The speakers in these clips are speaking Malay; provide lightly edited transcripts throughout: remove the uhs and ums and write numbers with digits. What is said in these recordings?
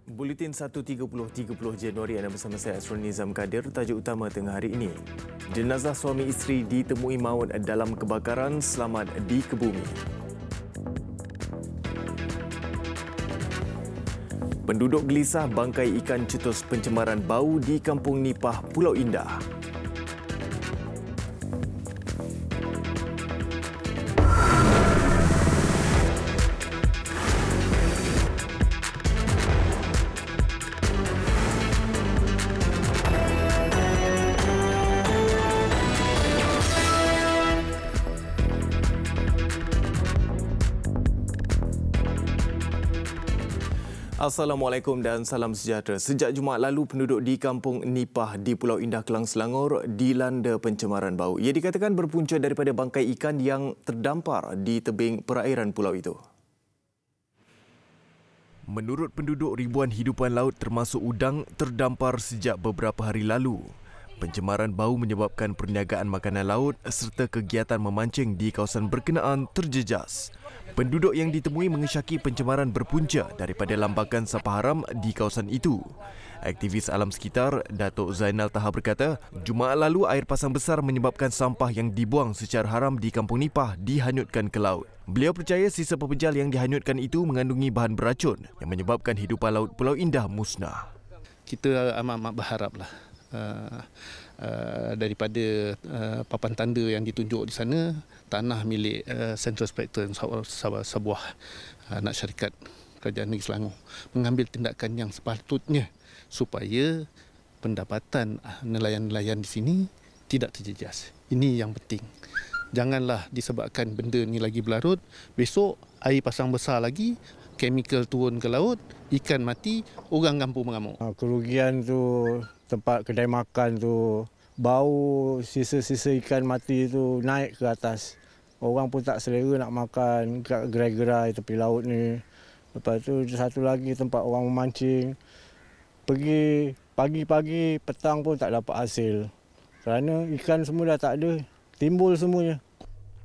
Buletin 1.30 Januari anda bersama saya Asrul Nizam Kadir. Tajuk utama tengah hari ini. Jenazah suami isteri ditemui maut dalam kebakaran, selamat di Kebumi. Penduduk gelisah bangkai ikan cetus pencemaran bau di Kampung Nipah, Pulau Indah. Assalamualaikum dan salam sejahtera. Sejak Jumaat lalu, penduduk di Kampung Nipah di Pulau Indah, Kelang Selangor dilanda pencemaran bau. Ia dikatakan berpunca daripada bangkai ikan yang terdampar di tebing perairan pulau itu. Menurut penduduk, ribuan hidupan laut termasuk udang terdampar sejak beberapa hari lalu. Pencemaran bau menyebabkan perniagaan makanan laut serta kegiatan memancing di kawasan berkenaan terjejas. Penduduk yang ditemui mengesyaki pencemaran berpunca daripada lambakan sampah haram di kawasan itu. Aktivis alam sekitar, Datuk Zainal Taha berkata, Jumaat lalu air pasang besar menyebabkan sampah yang dibuang secara haram di Kampung Nipah dihanyutkan ke laut. Beliau percaya sisa pepejal yang dihanyutkan itu mengandungi bahan beracun yang menyebabkan hidupan laut Pulau Indah musnah. Kita amat berharaplah daripada papan tanda yang ditunjuk di sana, tanah milik Central Spectrum, sebuah anak syarikat Kerajaan Negeri Selangor, mengambil tindakan yang sepatutnya supaya pendapatan nelayan-nelayan di sini tidak terjejas. Ini yang penting. Janganlah disebabkan benda ni lagi berlarut, besok air pasang besar lagi, chemical turun ke laut, ikan mati, orang kampung mengamuk. Kerugian tu, tempat kedai makan tu, bau sisa-sisa ikan mati tu naik ke atas. Orang pun tak selera nak makan kat gerai-gerai tepi laut ni. Lepas tu satu lagi tempat orang memancing. Pergi pagi-pagi, petang pun tak dapat hasil. Kerana ikan semua dah tak ada, timbul semuanya.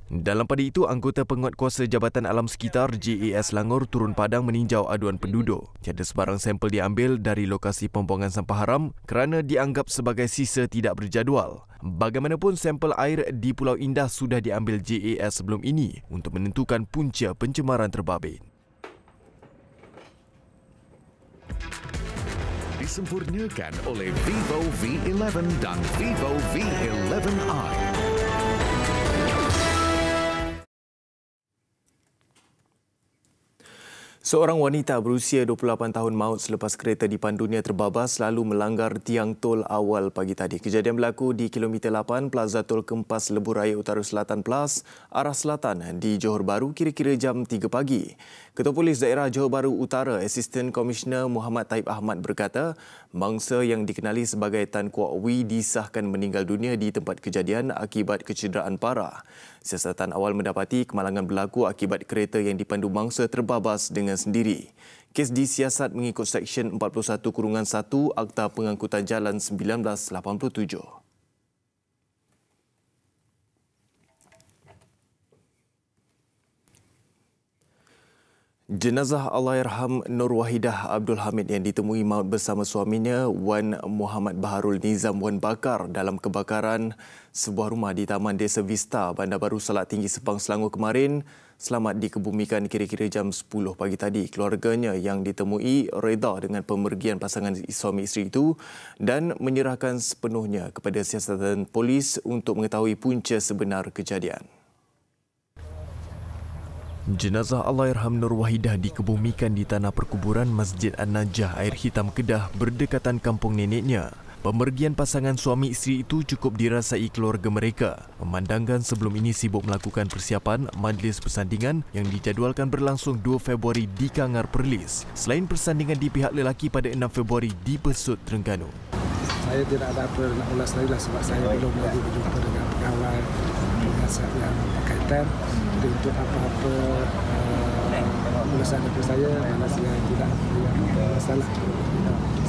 Dalam pada itu, anggota penguatkuasa Jabatan Alam Sekitar JAS Selangor turun padang meninjau aduan penduduk. Tiada sebarang sampel diambil dari lokasi pembuangan sampah haram kerana dianggap sebagai sisa tidak berjadual. Bagaimanapun, sampel air di Pulau Indah sudah diambil JAS sebelum ini untuk menentukan punca pencemaran terbabit. Disempurnakan oleh Vivo V11 dan Vivo V11i. Seorang wanita berusia 28 tahun maut selepas kereta dipandunya terbabas lalu melanggar tiang tol awal pagi tadi. Kejadian berlaku di kilometer 8 Plaza Tol Kempas Lebuh Raya Utara Selatan Plus, arah selatan di Johor Bahru kira-kira jam 3 pagi. Ketua Polis Daerah Johor Bahru Utara, Asisten Komisioner Muhammad Taib Ahmad berkata, mangsa yang dikenali sebagai Tan Kuak Wee disahkan meninggal dunia di tempat kejadian akibat kecederaan parah. Siasatan awal mendapati kemalangan berlaku akibat kereta yang dipandu mangsa terbabas dengan sendiri. Kes disiasat mengikut Seksyen 41-1 Akta Pengangkutan Jalan 1987. Jenazah Allahyarham Nur Wahidah Abdul Hamid yang ditemui maut bersama suaminya Wan Muhammad Baharul Nizam Wan Bakar dalam kebakaran sebuah rumah di Taman Desa Vista, Bandar Baru Salak Tinggi, Sepang, Selangor kemarin selamat dikebumikan kira-kira jam 10 pagi tadi. Keluarganya yang ditemui reda dengan pemergian pasangan suami isteri itu dan menyerahkan sepenuhnya kepada siasatan polis untuk mengetahui punca sebenar kejadian. Jenazah Allahyarham Nur Wahidah dikebumikan di tanah perkuburan Masjid An-Najah Air Hitam Kedah berdekatan kampung neneknya. Pemergian pasangan suami isteri itu cukup dirasai keluarga mereka. Memandangkan sebelum ini sibuk melakukan persiapan majlis persandingan yang dijadualkan berlangsung 2 Februari di Kangar Perlis. Selain persandingan di pihak lelaki pada 6 Februari di Besut, Terengganu. Saya tidak ada apa nak ulas lagi lah sebab saya belum lagi berjumpa dengan pegawai penasihat yang berkaitan. Jadi untuk apa-apa ulasan daripada saya, mana saya tidak ada masalah.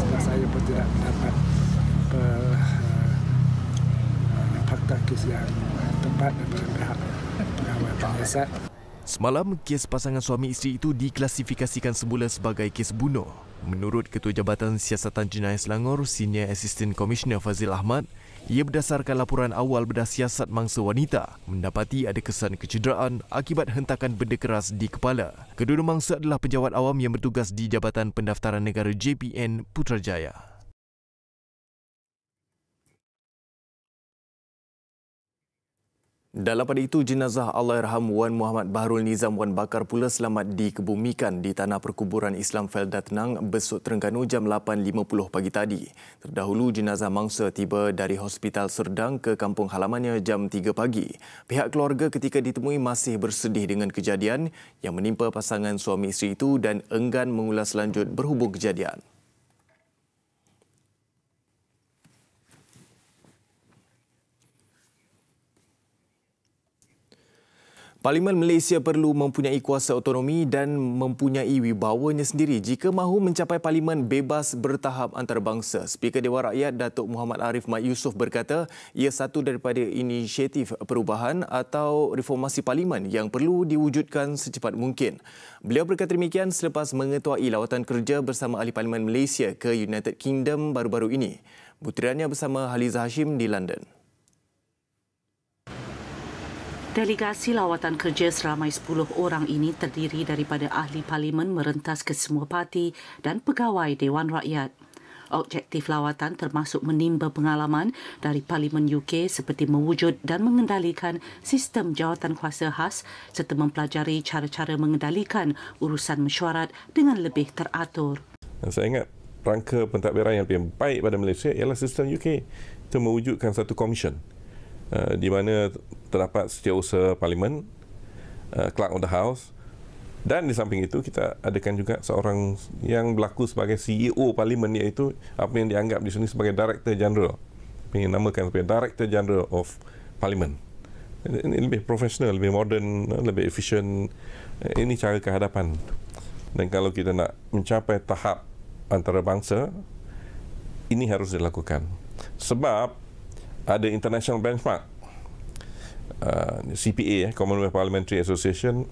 Sebab saya pun tidak mendapat fakta kes yang tepat daripada pihak pegawai penasihat. Semalam, kes pasangan suami isteri itu diklasifikasikan semula sebagai kes bunuh. Menurut Ketua Jabatan Siasatan Jenayah Selangor, Senior Assistant Commissioner Fazil Ahmad, ia berdasarkan laporan awal bedah siasat mangsa wanita mendapati ada kesan kecederaan akibat hentakan benda keras di kepala. Kedua mangsa adalah pejabat awam yang bertugas di Jabatan Pendaftaran Negara JPN Putrajaya. Dalam pada itu, jenazah Allahyarham Wan Muhammad Baharul Nizam Wan Bakar pula selamat dikebumikan di Tanah Perkuburan Islam Felda Tenang, Besut Terengganu jam 8.50 pagi tadi. Terdahulu, jenazah mangsa tiba dari Hospital Serdang ke kampung halamannya jam 3 pagi. Pihak keluarga ketika ditemui masih bersedih dengan kejadian yang menimpa pasangan suami isteri itu dan enggan mengulas lanjut berhubung kejadian. Parlimen Malaysia perlu mempunyai kuasa otonomi dan mempunyai wibawanya sendiri jika mahu mencapai parlimen bebas bertahap antarabangsa. Speaker Dewan Rakyat Datuk Muhammad Arif Mat Yusof berkata ia satu daripada inisiatif perubahan atau reformasi parlimen yang perlu diwujudkan secepat mungkin. Beliau berkata demikian selepas mengetuai lawatan kerja bersama ahli Parlimen Malaysia ke United Kingdom baru-baru ini. Butirannya bersama Haliza Hashim di London. Delegasi lawatan kerja seramai 10 orang ini terdiri daripada ahli parlimen merentas ke semua parti dan pegawai Dewan Rakyat. Objektif lawatan termasuk menimba pengalaman dari Parlimen UK seperti mewujud dan mengendalikan sistem jawatan kuasa khas serta mempelajari cara-cara mengendalikan urusan mesyuarat dengan lebih teratur. Saya ingat rangka pentadbiran yang lebih baik pada Malaysia ialah sistem UK itu mewujudkan satu komisen di mana terdapat setiausaha parlimen, clerk of the house, dan di samping itu kita adakan juga seorang yang berlaku sebagai CEO parlimen, iaitu apa yang dianggap di sini sebagai Director General, yang dinamakan sebagai Director General of Parliament. Ini lebih profesional, lebih moden, lebih efisien. Ini cara kehadapan. Dan kalau kita nak mencapai tahap antarabangsa, ini harus dilakukan. Sebab ada international benchmark, CPA, Commonwealth Parliamentary Association.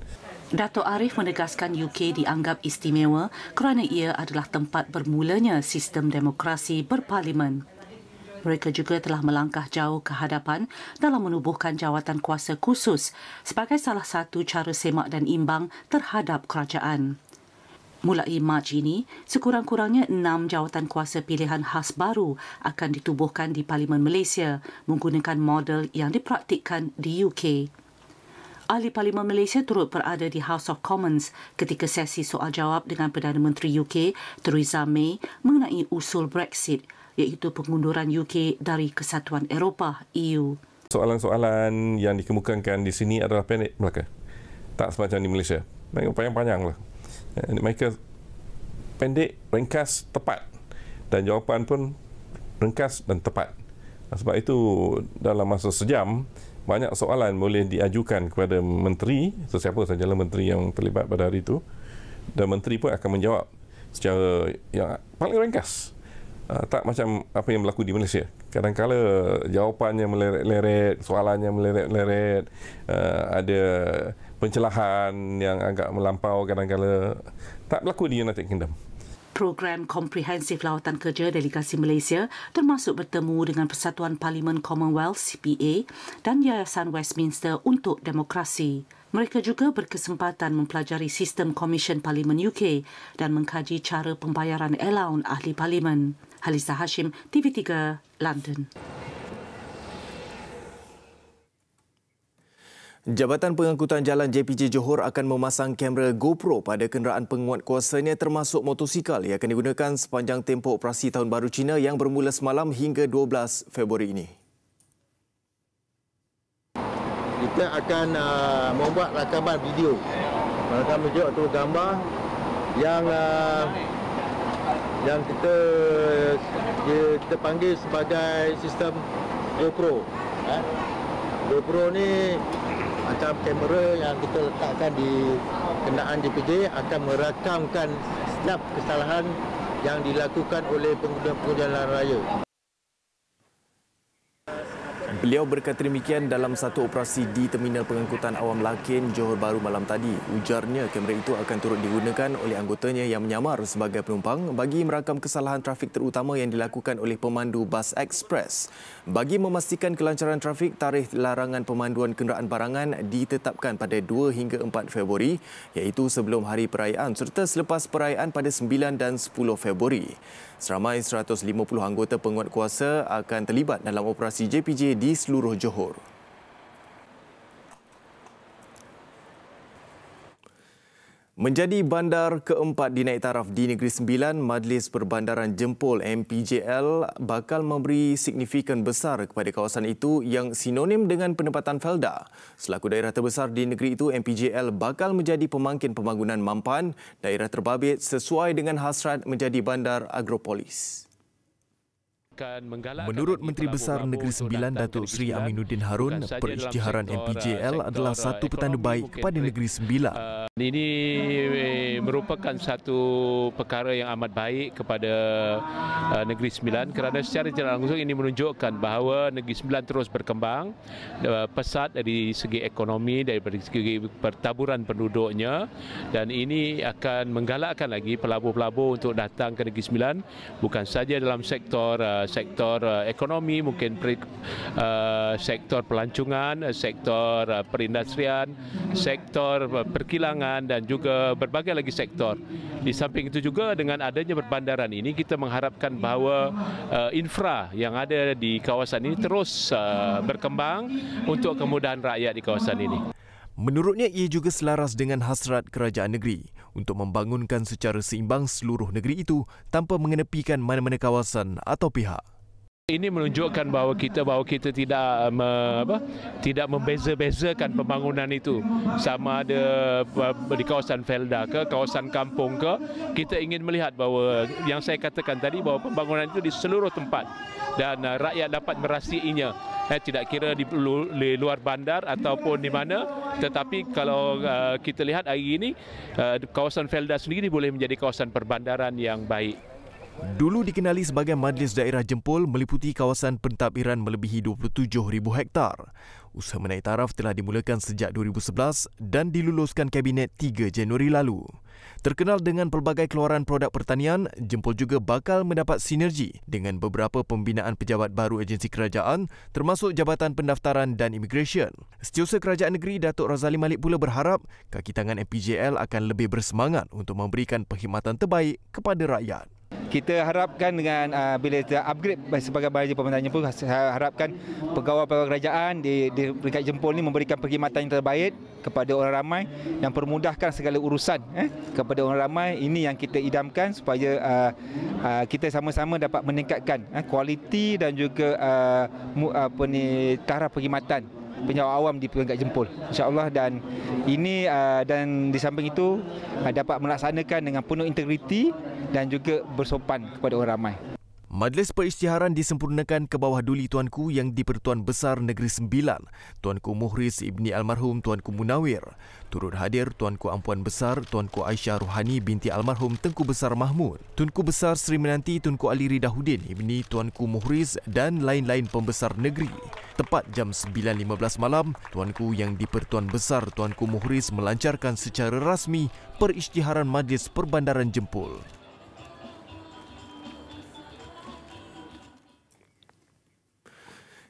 Dato' Arif menegaskan UK dianggap istimewa kerana ia adalah tempat bermulanya sistem demokrasi berparlimen. Mereka juga telah melangkah jauh ke hadapan dalam menubuhkan jawatan kuasa khusus sebagai salah satu cara semak dan imbang terhadap kerajaan. Mulai Mac ini, sekurang-kurangnya 6 jawatan kuasa pilihan khas baru akan ditubuhkan di Parlimen Malaysia menggunakan model yang dipraktikkan di UK. Ahli Parlimen Malaysia turut berada di House of Commons ketika sesi soal jawab dengan Perdana Menteri UK Theresa May mengenai usul Brexit, iaitu pengunduran UK dari Kesatuan Eropah EU. Soalan-soalan yang dikemukakan di sini adalah pendek belaka. Tak semacam di Malaysia. Mereka panjang-panjang lah. Mereka pendek, ringkas, tepat, dan jawapan pun ringkas dan tepat. Sebab itu dalam masa sejam banyak soalan boleh diajukan kepada menteri, sesiapa sajalah menteri yang terlibat pada hari itu, dan menteri pun akan menjawab secara yang paling ringkas. Tak macam apa yang berlaku di Malaysia. Kadang-kala jawapannya meleret-leret, soalannya meleret-leret, ada pencelahan yang agak melampau kadang-kala. Tak berlaku di United Kingdom. Program komprehensif lawatan kerja delegasi Malaysia termasuk bertemu dengan Persatuan Parlimen Commonwealth CPA dan Yayasan Westminster untuk Demokrasi. Mereka juga berkesempatan mempelajari sistem Komisen Parlimen UK dan mengkaji cara pembayaran allowance ahli parlimen. Haliza Hashim, TV3, London. Jabatan Pengangkutan Jalan JPJ Johor akan memasang kamera GoPro pada kenderaan penguat kuasanya termasuk motosikal yang akan digunakan sepanjang tempoh operasi Tahun Baru Cina yang bermula semalam hingga 12 Februari ini. Kita akan membuat rakaman video atau gambar yang kita panggil sebagai sistem GoPro. GoPro ni macam kamera yang kita letakkan di kenderaan JPJ akan merakamkan setiap kesalahan yang dilakukan oleh pengguna jalan raya. Beliau berkata demikian dalam satu operasi di Terminal Pengangkutan Awam Lakin, Johor Bahru malam tadi. Ujarnya kamera itu akan turut digunakan oleh anggotanya yang menyamar sebagai penumpang bagi merakam kesalahan trafik terutama yang dilakukan oleh pemandu bas ekspres. Bagi memastikan kelancaran trafik, tarikh larangan pemanduan kenderaan barangan ditetapkan pada 2 hingga 4 Februari iaitu sebelum hari perayaan serta selepas perayaan pada 9 dan 10 Februari. Seramai 150 anggota penguatkuasa akan terlibat dalam operasi JPJ di seluruh Johor. Menjadi bandar keempat dinaik taraf di Negeri Sembilan, Majlis Perbandaran Jempol MPJL bakal memberi signifikan besar kepada kawasan itu yang sinonim dengan penempatan Felda. Selaku daerah terbesar di negeri itu, MPJL bakal menjadi pemangkin pembangunan mampan daerah terbabit sesuai dengan hasrat menjadi bandar agropolis. Menurut Menteri Besar Negeri Sembilan Datuk Seri Aminuddin Harun, perisytiharan MPJL adalah satu petanda baik kepada Negeri Sembilan. Ini merupakan satu perkara yang amat baik kepada Negeri Sembilan kerana secara tidak langsung ini menunjukkan bahawa Negeri Sembilan terus berkembang pesat dari segi ekonomi, dari segi pertaburan penduduknya, dan ini akan menggalakkan lagi pelabur-pelabur untuk datang ke Negeri Sembilan bukan saja dalam sektor ekonomi, mungkin sektor pelancongan, sektor perindustrian, sektor perkilangan dan juga berbagai lagi sektor. Di samping itu juga dengan adanya perbandaran ini kita mengharapkan bahawa infra yang ada di kawasan ini terus berkembang untuk kemudahan rakyat di kawasan ini. Menurutnya, ia juga selaras dengan hasrat kerajaan negeri untuk membangunkan secara seimbang seluruh negeri itu tanpa mengenepikan mana-mana kawasan atau pihak. Ini menunjukkan bahawa kita tidak membeza-bezakan pembangunan itu, sama ada di kawasan Felda ke kawasan kampung ke. Kita ingin melihat bahawa yang saya katakan tadi, bahawa pembangunan itu di seluruh tempat dan rakyat dapat merasainya, tidak kira di luar bandar ataupun di mana. Tetapi kalau kita lihat hari ini, kawasan Felda sendiri boleh menjadi kawasan perbandaran yang baik. Dulu dikenali sebagai Majlis Daerah Jempol, meliputi kawasan pentadbiran melebihi 27,000 hektar. Usaha menaik taraf telah dimulakan sejak 2011 dan diluluskan Kabinet 3 Januari lalu. Terkenal dengan pelbagai keluaran produk pertanian, Jempol juga bakal mendapat sinergi dengan beberapa pembinaan pejabat baru agensi kerajaan termasuk Jabatan Pendaftaran dan Immigration. Setiausaha Kerajaan Negeri Datuk Razali Malik pula berharap kaki tangan MPJL akan lebih bersemangat untuk memberikan perkhidmatan terbaik kepada rakyat. Kita harapkan dengan bila kita upgrade sebagai Bahasa Pembandaran Jempol, harapkan pegawai-pegawai kerajaan di peringkat Jempol ini memberikan perkhidmatan yang terbaik kepada orang ramai dan permudahkan segala urusan kepada orang ramai. Ini yang kita idamkan supaya kita sama-sama dapat meningkatkan kualiti dan juga taraf perkhidmatan penjawat awam di peringkat Jempol, insya-Allah. Dan ini dan di samping itu dapat melaksanakan dengan penuh integriti dan juga bersopan kepada orang ramai. Majlis Perisytiharan disempurnakan ke bawah duli Tuanku yang di-Pertuan Besar Negeri Sembilan, Tuanku Muhriz Ibni Almarhum Tuanku Munawir. Turut hadir Tuanku Ampuan Besar Tuanku Aisyah Rohani binti Almarhum Tengku Besar Mahmud, Tunku Besar Sri Menanti Tunku Ali Ridahudin Ibni Tuanku Muhriz dan lain-lain pembesar negeri. Tepat jam 9.15 malam, Tuanku yang di-Pertuan Besar Tuanku Muhriz melancarkan secara rasmi Perisytiharan Majlis Perbandaran Jempol.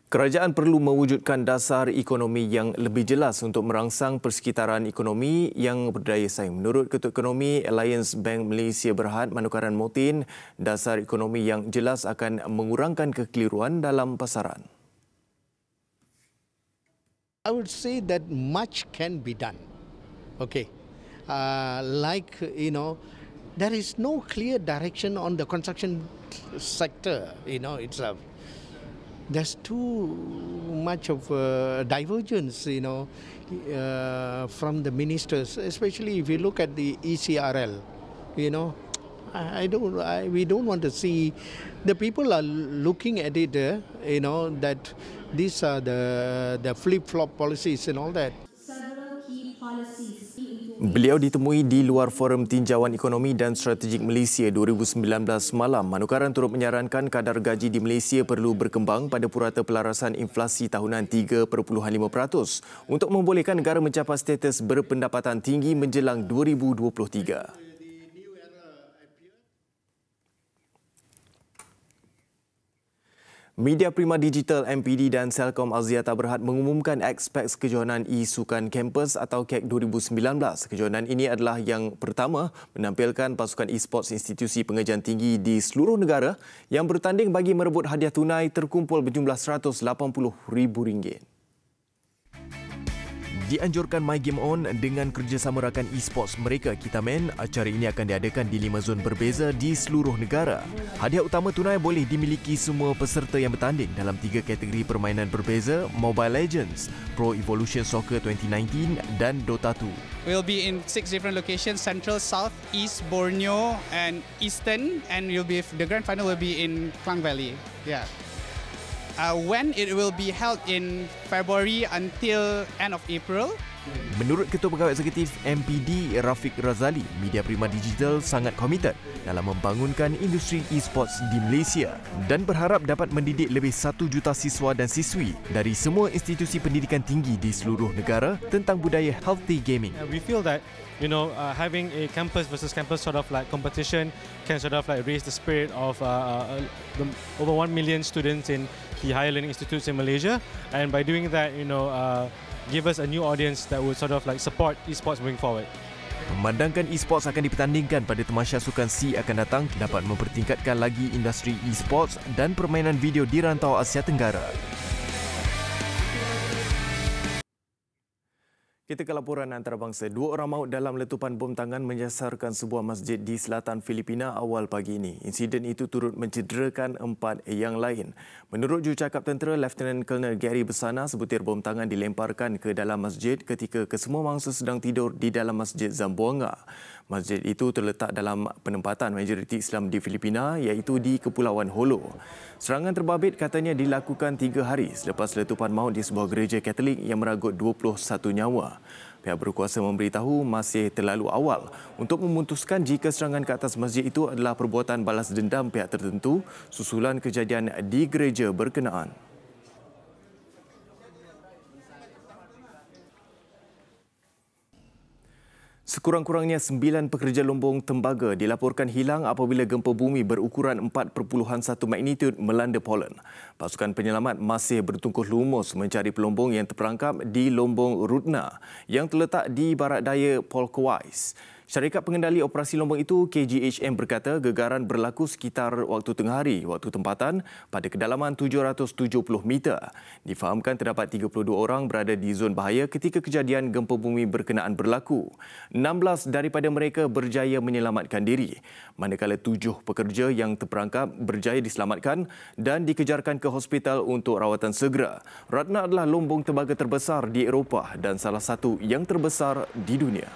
Kerajaan perlu mewujudkan dasar ekonomi yang lebih jelas untuk merangsang persekitaran ekonomi yang berdaya saing. Menurut Ketua Ekonomi Alliance Bank Malaysia Berhad Manukaran Motin, dasar ekonomi yang jelas akan mengurangkan kekeliruan dalam pasaran. I would say that much can be done. Okay, there is no clear direction on the construction sector. Itself. There's too much of divergence, from the ministers, especially if you look at the ECRL. We don't want to see the people are looking at it. That these are the flip-flop policies and all that. Beliau ditemui di luar Forum Tinjauan Ekonomi dan Strategik Malaysia 2019 malam. Manukaran turut menyarankan kadar gaji di Malaysia perlu berkembang pada purata pelarasan inflasi tahunan 3.5% untuk membolehkan negara mencapai status berpendapatan tinggi menjelang 2023. Media Prima Digital MPD dan Celcom Axiata Berhad mengumumkan Expex Kejohanan E-Sukan Campus atau KEC 2019. Kejohanan ini adalah yang pertama menampilkan pasukan e-sports institusi pengajian tinggi di seluruh negara yang bertanding bagi merebut hadiah tunai terkumpul berjumlah RM180,000. Dianjurkan My Game On dengan kerjasama rakan e-sports mereka Kitaman, acara ini akan diadakan di 5 zon berbeza di seluruh negara. Hadiah utama tunai boleh dimiliki semua peserta yang bertanding dalam 3 kategori permainan berbeza: Mobile Legends, Pro Evolution Soccer 2019 dan Dota 2. We'll be in 6 different locations: Central, South, East, Borneo and Eastern, and the grand final will be in Klang Valley. Yeah. When it will be held in February until end of April. Menurut Ketua Pegawai Eksekutif MPD Rafiq Razali, Media Prima Digital sangat komited dalam membangunkan industri e-sports di Malaysia dan berharap dapat mendidik lebih 1 juta siswa dan siswi dari semua institusi pendidikan tinggi di seluruh negara tentang budaya healthy gaming. We feel that having a campus versus campus sort of like competition can sort of like raise the spirit of the over 1 million students in the higher learning institutes in Malaysia, and by doing that, give us a new audience that would sort of like support esports moving forward. Memandangkan esports akan dipertandingkan pada Tamasya Sukan C akan datang dapat mempertingkatkan lagi industri esports dan permainan video di rantau Asia Tenggara. Kita ke laporan antarabangsa. 2 orang maut dalam letupan bom tangan menyasarkan sebuah masjid di selatan Filipina awal pagi ini. Insiden itu turut mencederakan 4 yang lain. Menurut jurucakap tentera, Lieutenant Colonel Gary Besana, sebutir bom tangan dilemparkan ke dalam masjid ketika kesemua mangsa sedang tidur di dalam Masjid Zamboanga. Masjid itu terletak dalam penempatan majoriti Islam di Filipina, iaitu di Kepulauan Holo. Serangan terbabit katanya dilakukan 3 hari selepas letupan maut di sebuah gereja Katolik yang meragut 21 nyawa. Pihak berkuasa memberitahu masih terlalu awal untuk memutuskan jika serangan ke atas masjid itu adalah perbuatan balas dendam pihak tertentu susulan kejadian di gereja berkenaan. Sekurang-kurangnya 9 pekerja lombong tembaga dilaporkan hilang apabila gempa bumi berukuran 4.1 magnitud melanda Poland. Pasukan penyelamat masih bertungkus lumus mencari pelombong yang terperangkap di Lombong Rudna yang terletak di barat daya Polkowice. Syarikat pengendali operasi lombong itu, KGHM, berkata gegaran berlaku sekitar waktu tengah hari, waktu tempatan pada kedalaman 770 meter. Difahamkan terdapat 32 orang berada di zon bahaya ketika kejadian gempa bumi berkenaan berlaku. 16 daripada mereka berjaya menyelamatkan diri, manakala 7 pekerja yang terperangkap berjaya diselamatkan dan dikejarkan ke hospital untuk rawatan segera. Ratna adalah lombong tembaga terbesar di Eropah dan salah satu yang terbesar di dunia.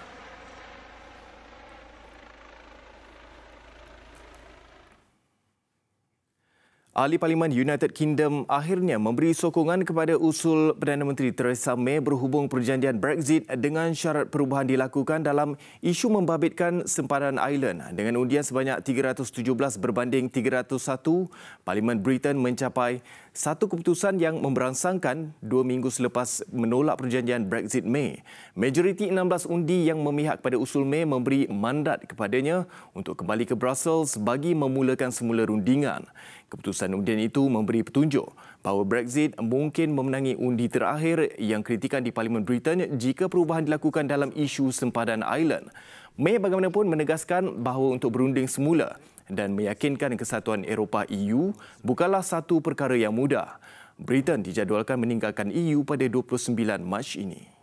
Ahli Parlimen United Kingdom akhirnya memberi sokongan kepada usul Perdana Menteri Theresa May berhubung perjanjian Brexit dengan syarat perubahan dilakukan dalam isu membabitkan sempadan Ireland. Dengan undian sebanyak 317 berbanding 301, Parlimen Britain mencapai satu keputusan yang memberangsangkan 2 minggu selepas menolak perjanjian Brexit May. Majoriti 16 undi yang memihak pada usul May memberi mandat kepadanya untuk kembali ke Brussels bagi memulakan semula rundingan. Keputusan undian itu memberi petunjuk bahawa Brexit mungkin memenangi undi terakhir yang kritikan di Parlimen Britain jika perubahan dilakukan dalam isu sempadan Ireland. May bagaimanapun menegaskan bahawa untuk berunding semula dan meyakinkan kesatuan Eropah EU bukanlah satu perkara yang mudah. Britain dijadualkan meninggalkan EU pada 29 Mac ini.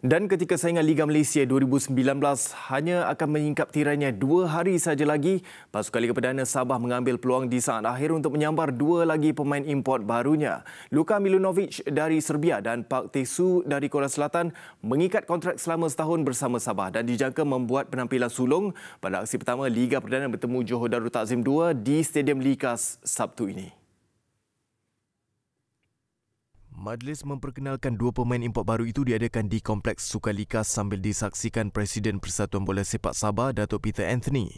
Dan ketika saingan Liga Malaysia 2019 hanya akan menyingkap tirainya 2 hari saja lagi, pasukan Liga Perdana Sabah mengambil peluang di saat akhir untuk menyambar 2 lagi pemain import barunya. Luka Milunovic dari Serbia dan Park Tae-soo dari Korea Selatan mengikat kontrak selama setahun bersama Sabah dan dijangka membuat penampilan sulung pada aksi pertama Liga Perdana bertemu Johor Darul Takzim 2 di Stadium Likas Sabtu ini. Majlis memperkenalkan dua pemain import baru itu diadakan di Kompleks Sukalika sambil disaksikan Presiden Persatuan Bola Sepak Sabah, Datuk Peter Anthony.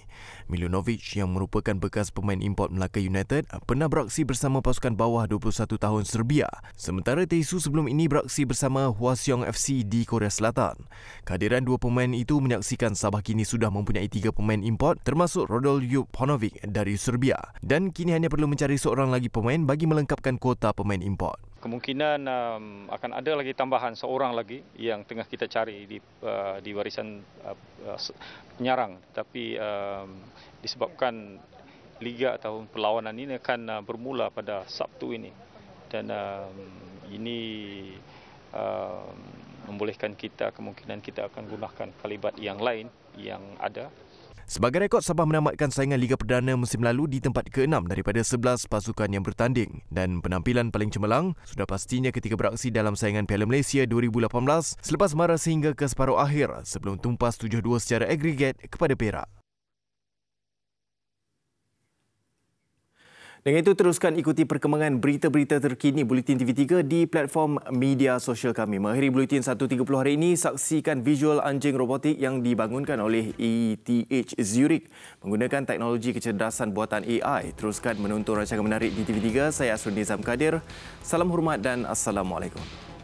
Milanovic yang merupakan bekas pemain import Melaka United pernah beraksi bersama pasukan bawah 21 tahun Serbia. Sementara Teisu sebelum ini beraksi bersama Hwaseong FC di Korea Selatan. Kehadiran dua pemain itu menyaksikan Sabah kini sudah mempunyai 3 pemain import termasuk Rodolju Ponovic dari Serbia dan kini hanya perlu mencari seorang lagi pemain bagi melengkapkan kuota pemain import. Kemungkinan akan ada lagi tambahan seorang lagi yang tengah kita cari di warisan penyarang. Tapi disebabkan liga atau perlawanan ini akan bermula pada Sabtu ini. Dan ini membolehkan kita, kemungkinan kita akan gunakan kalibat yang lain yang ada. Sebagai rekod, Sabah menamatkan saingan Liga Perdana musim lalu di tempat ke-6 daripada 11 pasukan yang bertanding dan penampilan paling cemerlang sudah pastinya ketika beraksi dalam saingan Piala Malaysia 2018 selepas marah sehingga ke separuh akhir sebelum tumpas 7-2 secara agregat kepada Perak. Dengan itu, teruskan ikuti perkembangan berita-berita terkini Bulletin TV3 di platform media sosial kami. Mengakhiri Bulletin 1.30 hari ini, saksikan visual anjing robotik yang dibangunkan oleh ETH Zurich menggunakan teknologi kecerdasan buatan AI. Teruskan menonton rancangan menarik di TV3. Saya Asrul Nizam Kadir. Salam hormat dan Assalamualaikum.